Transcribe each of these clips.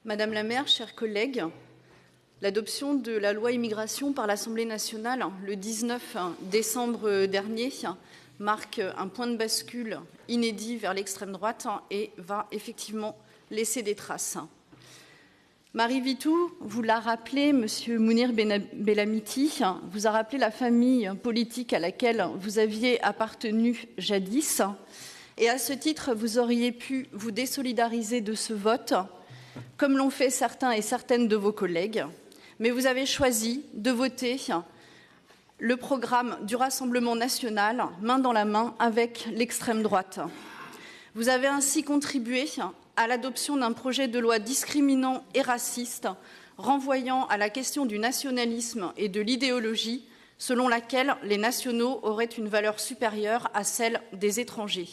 Madame la maire, chers collègues, l'adoption de la loi immigration par l'Assemblée nationale le 19 décembre dernier marque un point de bascule inédit vers l'extrême droite et va effectivement laisser des traces. Marie Vitou vous l'a rappelé, Monsieur Mounir Bellamiti vous a rappelé la famille politique à laquelle vous aviez appartenu jadis. Et à ce titre, vous auriez pu vous désolidariser de ce vote, comme l'ont fait certains et certaines de vos collègues. Mais vous avez choisi de voter le programme du Rassemblement national, main dans la main avec l'extrême droite. Vous avez ainsi contribué à l'adoption d'un projet de loi discriminant et raciste, renvoyant à la question du nationalisme et de l'idéologie, selon laquelle les nationaux auraient une valeur supérieure à celle des étrangers.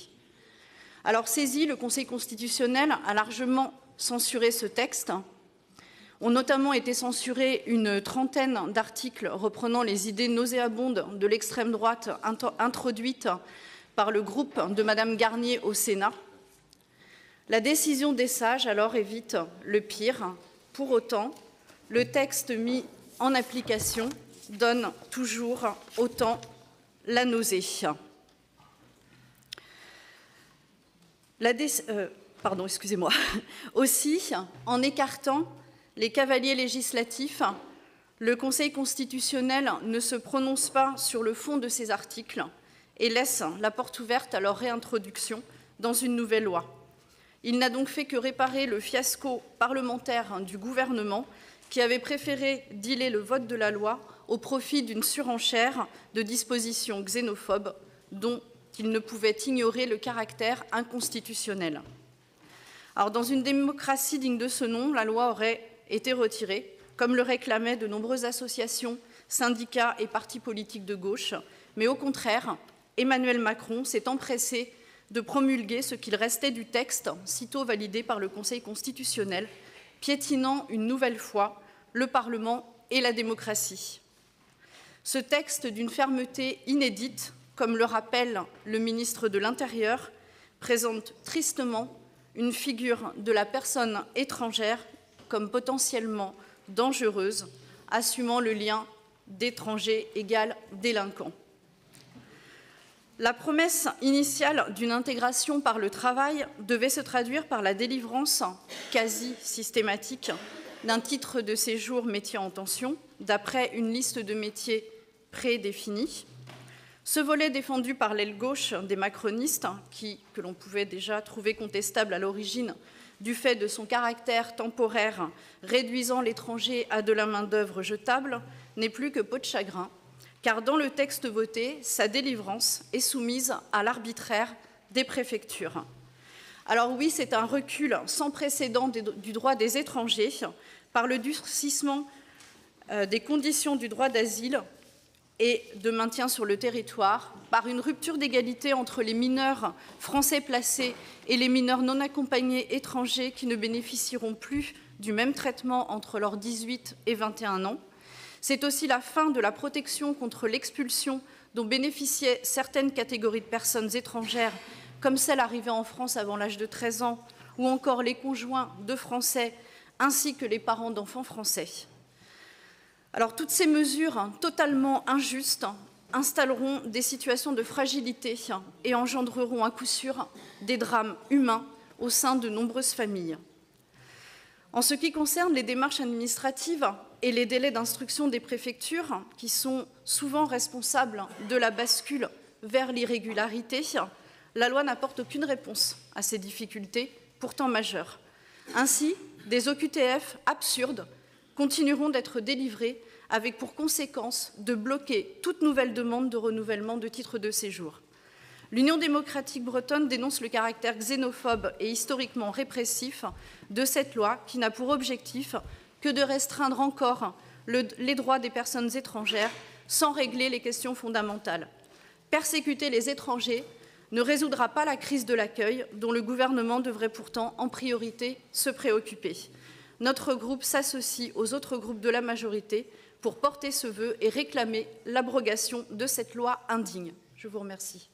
Alors saisi, le Conseil constitutionnel a largement censuré ce texte. Ont notamment été censurés une trentaine d'articles reprenant les idées nauséabondes de l'extrême droite introduites par le groupe de Madame Garnier au Sénat. La décision des sages alors évite le pire. Pour autant, le texte mis en application donne toujours autant la nausée. Aussi, en écartant les cavaliers législatifs, le Conseil constitutionnel ne se prononce pas sur le fond de ces articles et laisse la porte ouverte à leur réintroduction dans une nouvelle loi. Il n'a donc fait que réparer le fiasco parlementaire du gouvernement qui avait préféré diler le vote de la loi au profit d'une surenchère de dispositions xénophobes dont il ne pouvait ignorer le caractère inconstitutionnel. Alors, dans une démocratie digne de ce nom, la loi aurait été retirée, comme le réclamaient de nombreuses associations, syndicats et partis politiques de gauche. Mais au contraire, Emmanuel Macron s'est empressé de promulguer ce qu'il restait du texte, sitôt validé par le Conseil constitutionnel, piétinant une nouvelle fois le Parlement et la démocratie. Ce texte, d'une fermeté inédite, comme le rappelle le ministre de l'Intérieur, présente tristement une figure de la personne étrangère comme potentiellement dangereuse, assumant le lien d'étranger égale délinquant. La promesse initiale d'une intégration par le travail devait se traduire par la délivrance quasi systématique d'un titre de séjour métier en tension, d'après une liste de métiers prédéfinis. Ce volet défendu par l'aile gauche des macronistes, que l'on pouvait déjà trouver contestable à l'origine du fait de son caractère temporaire réduisant l'étranger à de la main-d'œuvre jetable, n'est plus que peau de chagrin, car dans le texte voté, sa délivrance est soumise à l'arbitraire des préfectures. Alors oui, c'est un recul sans précédent du droit des étrangers par le durcissement des conditions du droit d'asile et de maintien sur le territoire, par une rupture d'égalité entre les mineurs français placés et les mineurs non accompagnés étrangers qui ne bénéficieront plus du même traitement entre leurs 18 et 21 ans. C'est aussi la fin de la protection contre l'expulsion dont bénéficiaient certaines catégories de personnes étrangères, comme celles arrivées en France avant l'âge de 13 ans, ou encore les conjoints de Français, ainsi que les parents d'enfants français. Alors, toutes ces mesures totalement injustes installeront des situations de fragilité et engendreront à coup sûr des drames humains au sein de nombreuses familles. En ce qui concerne les démarches administratives et les délais d'instruction des préfectures, qui sont souvent responsables de la bascule vers l'irrégularité, la loi n'apporte aucune réponse à ces difficultés, pourtant majeures. Ainsi, des OQTF absurdes continueront d'être délivrés avec pour conséquence de bloquer toute nouvelle demande de renouvellement de titre de séjour. L'Union démocratique bretonne dénonce le caractère xénophobe et historiquement répressif de cette loi qui n'a pour objectif que de restreindre encore les droits des personnes étrangères sans régler les questions fondamentales. Persécuter les étrangers ne résoudra pas la crise de l'accueil dont le gouvernement devrait pourtant en priorité se préoccuper. Notre groupe s'associe aux autres groupes de la majorité pour porter ce vœu et réclamer l'abrogation de cette loi indigne. Je vous remercie.